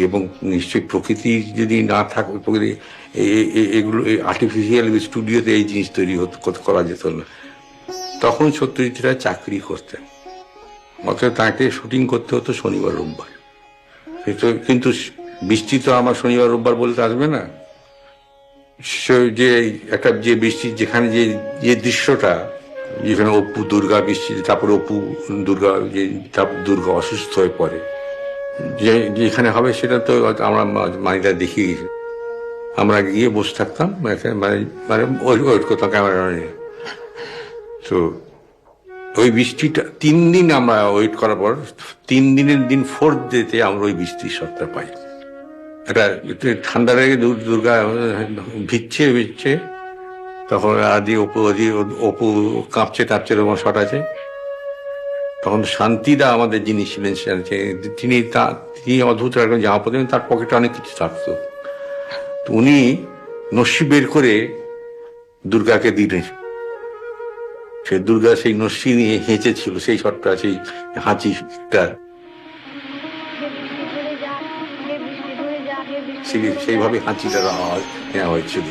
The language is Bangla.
এবং নিশ্চয়ই প্রকৃতি যদি না থাকে, প্রকৃতি এগুলো আর্টিফিশিয়াল স্টুডিওতে এই জিনিস তৈরি করা যেত না। তখন সত্যজিৎ রায় চাকরি করতেন, অথচ তাকে শুটিং করতে হতো শনিবার রোববার। কিন্তু বৃষ্টি তো আমার শনিবার রোববার বলতে আসবে না। যে একটা যে বৃষ্টি, যেখানে যে দৃশ্যটা, যেখানে অপু দুর্গা বৃষ্টি, তারপরে অপু দুর্গা, যে দুর্গা অসুস্থ হয়ে পড়ে, যেখানে হবে সেটা তো আমরা মানিদা দেখিয়ে গেছি। আমরা গিয়ে বসে থাকতাম, মানে ওয়েট করতাম ক্যামেরা নিয়ে। তো ওই বৃষ্টিটা 3 দিন আমরা ওয়েট করার পর 3 দিনের দিন 4th ডেতে আমরা ওই বৃষ্টির সত্তা পাই। একটা ঠান্ডা লেগে দুর্গা ভিজছে, তখন অপু কাঁপছে টাপছে, এরকম শট আছে। তখন শান্তিদা আমাদের যিনি ছিলেন, তিনি অদ্ভুত একটা জামা পড়তেন, তার পকেটে অনেক কিছু থাকতো। উনি নস্যি বের করে দুর্গাকে দিলেন, সে দুর্গা সেই নস্যি নিয়ে হেঁচেছিল, সেই শটটা, সেই হাঁচিটা সেইভাবে হাঁচিটা নেওয়া হয়েছিল।